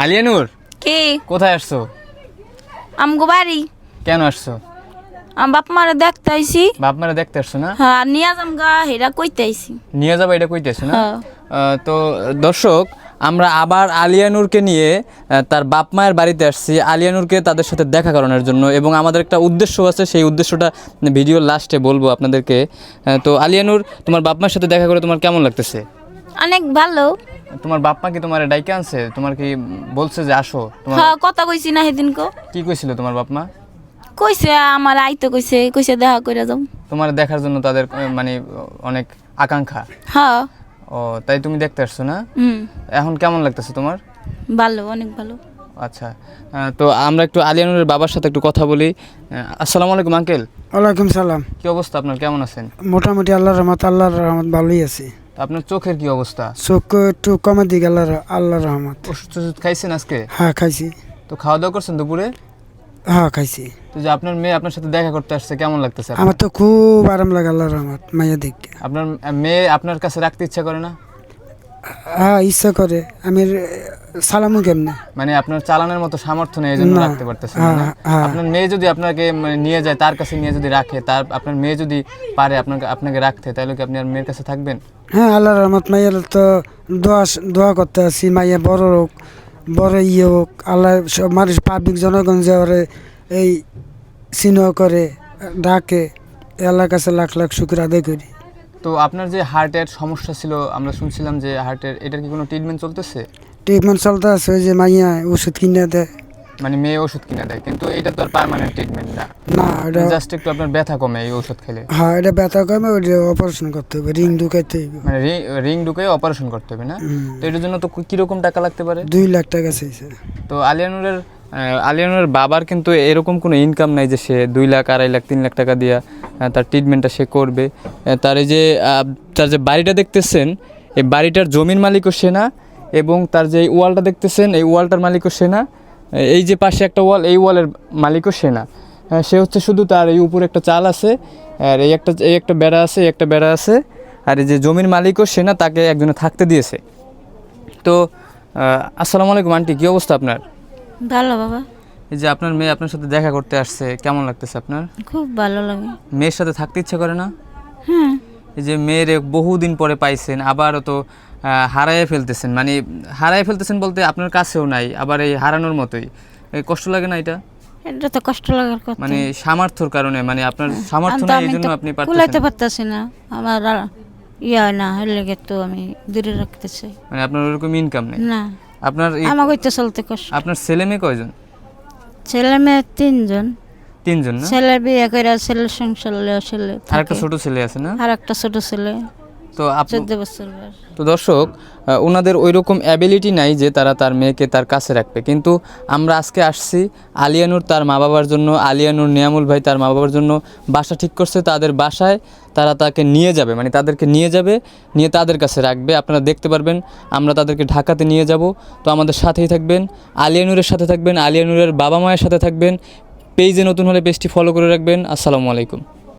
আলিয়ানুর কে কোথায় আসছো? আমগো বাড়ি। কেন আসছো? আম বাপ মারে দেখতে আইছি। বাপ মারা দেখতে আসছো না? হ্যাঁ নিয়া আমগা হেরা কইতে আইছি। নিয়ে যাবো এটা কইতেছো না? হ্যাঁ। তো দর্শক আমরা আবার আলিয়ানুরকে নিয়ে তার বাপ মায়ের বাড়িতে আসছি আলিয়ানুরকে তাদের সাথে দেখা করানোর জন্য, এবং আমাদের একটা উদ্দেশ্য আছে, সেই উদ্দেশ্যটা ভিডিওর লাস্টে বলবো আপনাদেরকে। তো আলিয়ানুর, তোমার বাপ মায়ের সাথে দেখা করে তোমার কেমন লাগতেছে? অনেক ভালো। তোমার বাপ মা কি তোমার ডাইকে আনছে? তোমার কি বলছে যে আসো? তোমার হ্যাঁ কথা কইছি না সেদিনকো। কি কইছিল তোমার বাপ মা? কইছে আমার আইতে কইছে দেখা কইরা যাও। তোমার দেখার জন্য তাদের মানে অনেক আকাঙ্ক্ষা। হ্যাঁ। ও তাই তুমি দেখতে আসছো না? হুম। এখন কেমন লাগতেছে তোমার? ভালো, অনেক ভালো। আচ্ছা, তো আমরা একটু আলিয়ানুরের বাবার সাথে একটু কথা বলি। আসসালামু আলাইকুম আঙ্কেল। ওয়ালাইকুম সালাম। কি অবস্থা আপনার, কেমন আছেন? মোটামুটি আল্লাহর রহমত ভালোই আছি। তো আপনার চোখের কি অবস্থা? চোখ একটু কমের দিকে আল্লাহর রহমত। ওষুধ টষুধ খাইছেন আজকে? হ্যাঁ খাইছি। তো খাওয়া দাওয়া করছেন দুপুরে? হ্যাঁ খাইছি। তো যে আপনার মেয়ে আপনার সাথে দেখা করতে আসছে, কেমন লাগতেছে আপনার? আমার তো খুব আরাম লাগে আল্লাহর রহমত মাইয়া দেখে। আপনার মেয়ে আপনার কাছে রাখতে ইচ্ছা করে না? হ্যাঁ ইচ্ছা করে। আমি সালামু কেমনে? মানে আপনার চালানোর মতো সামর্থ্য নেই, এই জন্য না। রাখতে পারতেছেন না? হ্যাঁ। আপনার মেয়ে যদি আপনাকে মানে নিয়ে যায়, তার কাছে নিয়ে যদি রাখে, তার আপনার মেয়ে যদি পারে আপনাকে রাখতে, তাহলে কি আপনি আর মেয়ের কাছে থাকবেন? হ্যাঁ আল্লাহর রহমত মাইয়ার তো দোয়া করতে আছি মাইয়া বড় হোক, বড় ইয়ে হোক। আল্লাহ সব মানুষ পাবলিক জনগণ যে ওরে এই স্নেহ করে ডাকে, আল্লাহর কাছে লাখ লাখ শুকর আদায় করি। তো আপনার যে হার্টের সমস্যা ছিল, আমরা শুনছিলাম যে হার্টের, এটার কি কোনো ট্রিটমেন্ট চলতেছে? ট্রিটমেন্ট চলতে আছে, ওই যে মাইয়া ওষুধ কিনে দেয়। মানে মেয়ে ওষুধ কিনে দেয়, কিন্তু এটা তো আর পার্মানেন্ট ট্রিটমেন্ট না। না এটা জাস্ট একটু আপনার ব্যথা কমে এই ওষুধ খেলে। হ্যাঁ এটা ব্যথা কমে, ওইটা অপারেশন করতে হবে, রিং ঢুকাইতে হবে। মানে রিং ঢুকে অপারেশন করতে হবে না? তো এটার জন্য তো কিরকম টাকা লাগতে পারে? 2 লাখ টাকা চাইছে। তো আলিয়ানুরের বাবার কিন্তু এরকম কোনো ইনকাম নাই যে সে 2 লাখ, 2.5 লাখ, 3 লাখ টাকা দিয়া তার ট্রিটমেন্টটা সে করবে। তার যে বাড়িটা দেখতেছেন, এই বাড়িটার জমির মালিকও সে না, এবং তার যে ওয়ালটা দেখতেছেন, এই ওয়ালটার মালিকও সে না। এই যে পাশে একটা ওয়াল, এই ওয়ালের মালিকও সে না। সে হচ্ছে শুধু তার এই উপরে একটা চাল আছে, আর এই একটা বেড়া আছে, এই একটা বেড়া আছে, আর এই যে জমির মালিকও সে না, তাকে একজনে থাকতে দিয়েছে। তো আসসালামু আলাইকুম আন্টি, কী অবস্থা আপনার? ভালো বাবা। এই যে আপনার মেয়ে আপনার সাথে দেখা করতে আসছে, কেমন লাগতেছে আপনার? খুব ভালো লাগে। মেয়ের সাথে থাকতে ইচ্ছে করে না? হ্যাঁ। এই যে মেয়ের বহুদিন পরে পাইছেন, আবারও তো হারাইয়ে ফেলতেছেন, মানে হারাইয়ে ফেলতেছেন বলতে আপনার কাছেও নাই, আবার এই হারানোর মতোই। কষ্ট লাগে না এটা? এটা তো কষ্ট লাগার কথা। মানে সামর্থ্যর কারণে, মানে আপনার সামর্থ্য আমি তো নাই, এই জন্য আপনি কুলাইতে পারতেছেন। পারতাছি না। আমার ইয়া না হলে তো আমি দূরে রাখতেছি। মানে আপনার ওরকম ইনকাম নেই? না আপনার আমাকে তো চলতে কষ্ট। আপনার ছেলে মেয়ে কয়জন? ছেলে মেয়ে 3 জন। 3 জন না? ছেলে বিয়ে করে ছেলের সংসার ছেলে আর একটা ছোট ছেলে আছে না? আর একটা ছোট ছেলে তো 14 বছর বয়স। তো দর্শক, ওনাদের ওই রকম অ্যাবিলিটি নাই যে তারা তার মেয়েকে তার কাছে রাখবে, কিন্তু আমরা আজকে আসছি আলিয়ানুর তার মা বাবার জন্য, আলিয়ানুর নিয়ামুল ভাই তার মা বাবার জন্য বাসা ঠিক করছে, তাদের বাসায় তারা তাকে নিয়ে যাবে, মানে তাদেরকে নিয়ে যাবে, নিয়ে তাদের কাছে রাখবে। আপনারা দেখতে পারবেন, আমরা তাদেরকে ঢাকাতে নিয়ে যাব। তো আমাদের সাথেই থাকবেন, আলিয়ানুরের সাথে থাকবেন, আলিয়ানুরের বাবা মায়ের সাথে থাকবেন। পেজে নতুন হলে পেজটি ফলো করে রাখবেন। আসসালামু আলাইকুম।